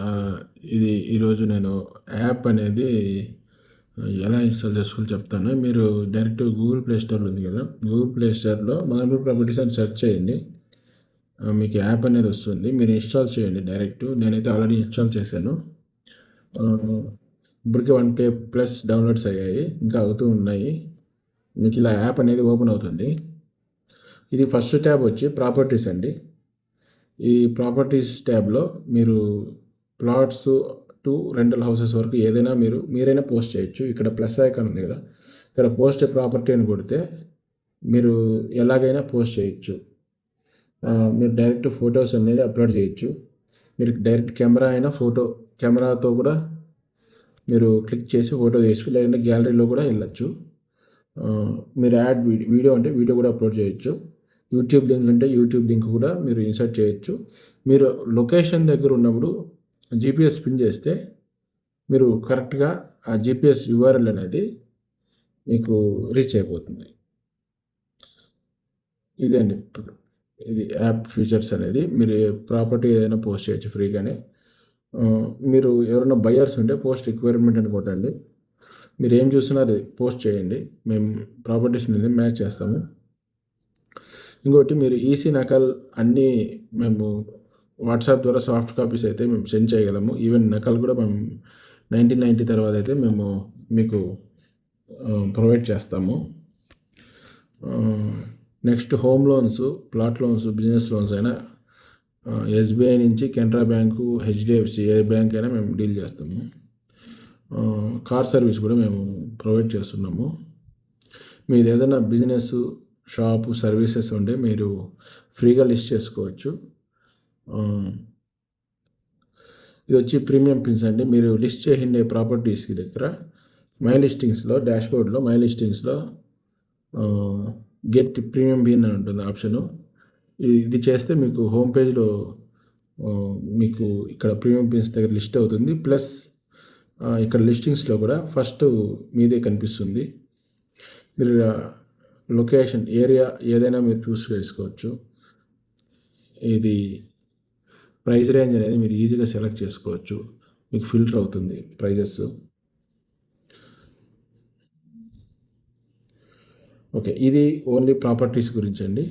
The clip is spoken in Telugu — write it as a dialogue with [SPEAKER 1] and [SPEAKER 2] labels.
[SPEAKER 1] ఆహ్, ఈరోజు నేను యాప్ అనేది ఎలా ఇన్‌స్టాల్ చేసుకోవాలో చెప్తాను. మీరు డైరెక్ట్ గూగుల్ ప్లే స్టోర్ ఉంది కదా! గూగుల్ ప్లే స్టోర్‌లో మలనూర్ ప్రాపర్టీస్ అని సెర్చ్ చేయండి. మీకు యాప్ అనేది వస్తుంది. మీరు ఇన్‌స్టాల్ చేయండి డైరెక్ట్. నేనైతే ఆల్రెడీ ఇన్‌స్టాల్ చేశాను. ఆహ్, ఇప్పటికే 1K ప్లస్ డౌన్‌లోడ్స్ అయ్యాయి. ఇంకా అవుతూ ఉన్నాయి. మీకు ఇలా యాప్ అనేది ఓపెన్ అవుతుంది. ఇది ఫస్ట్ ట్యాబ్ వచ్చి ప్రాపర్టీస్ అండి. ఈ ప్రాపర్టీస్ ట్యాబ్‌లో మీరు ప్లాట్స్ టు రెంటల్ హౌసెస్ వరకు ఏదైనా మీరైనా పోస్ట్ చేయొచ్చు. ఇక్కడ ప్లస్ ఐకాన్ ఉంది కదా! ఇక్కడ పోస్ట్ ఏ ప్రాపర్టీ అని కొడితే మీరు ఎలాగైనా పోస్ట్ చేయొచ్చు. మీరు డైరెక్ట్ ఫోటోస్ అనేది అప్లోడ్ చేయొచ్చు. మీరు డైరెక్ట్ కెమెరా అయినా కెమెరాతో కూడా మీరు క్లిక్ చేసి ఫోటో తీయొచ్చు. లేదంటే గ్యాలరీలో కూడా వెళ్ళొచ్చు. మీరు వీడియో అంటే వీడియో కూడా అప్లోడ్ చేయొచ్చు. యూట్యూబ్ లింక్ అంటే యూట్యూబ్ లింక్ కూడా మీరు ఇన్సర్ట్ చేయొచ్చు. మీరు లొకేషన్ దగ్గర ఉన్నప్పుడు జీపీఎస్ పిన్ చేస్తే మీరు కరెక్ట్‌గా ఆ జీపీఎస్ యూఆర్ఎల్ అనేది మీకు రీచ్ అయిపోతుంది. ఇదండి ఇప్పుడు. ఇది యాప్ ఫీచర్స్ అనేది. మీరు ప్రాపర్టీ ఏదైనా పోస్ట్ చేయొచ్చు ఫ్రీగానే. మీరు ఎవరైనా బయర్స్ ఉంటే పోస్ట్ రిక్వైర్మెంట్ అని కొట్టండి. మీరేం చూసినా అది పోస్ట్ చేయండి. మేము ప్రాపర్టీస్‌ని మ్యాచ్ చేస్తాము. ఇంకోటి మీరు ఈసీ నకల్ అన్నీ మేము వాట్సాప్ ద్వారా సాఫ్ట్ కాపీస్ అయితే మేము సెండ్ చేయగలము. ఈవెన్ నకల్ కూడా మేము 1990 తర్వాత అయితే మేము మీకు ప్రొవైడ్ చేస్తాము. Next home loans, plot loans, business loans అయినా ఎస్బీఐ నుంచి కెనరా బ్యాంకు, హెచ్డిఎఫ్సి ఏ బ్యాంక్ అయినా మేము డీల్ చేస్తాము. కార్ సర్వీస్ కూడా మేము ప్రొవైడ్ చేస్తున్నాము. మీరు ఏదైనా బిజినెస్ షాపు సర్వీసెస్ ఉంటే మీరు ఫ్రీగా లిస్ట్ చేసుకోవచ్చు. ఇది వచ్చి ప్రీమియం పిన్స్ అండి. మీరు లిస్ట్ చేసిండే ప్రాపర్టీస్కి దగ్గర మై లిస్టింగ్స్లో డాష్బోర్డ్లో మై లిస్టింగ్స్లో గెట్ ప్రీమియం పిన్ అని ఉంటుంది ఆప్షను. ఇది చేస్తే మీకు హోమ్ పేజ్లో మీకు ఇక్కడ ప్రీమియం పిన్స్ దగ్గర లిస్ట్ అవుతుంది. ప్లస్ ఇక్కడ లిస్టింగ్స్లో కూడా ఫస్ట్ మీదే కనిపిస్తుంది. మీరు లొకేషన్ ఏరియా ఏదైనా మీరు చూస్ చేసుకోవచ్చు. ఇది ప్రైస్ రేంజ్ అనేది మీరు ఈజీగా సెలెక్ట్ చేసుకోవచ్చు. మీకు ఫిల్టర్ అవుతుంది ప్రైజెస్. ఓకే. ఇది ఓన్లీ ప్రాపర్టీస్ గురించండి.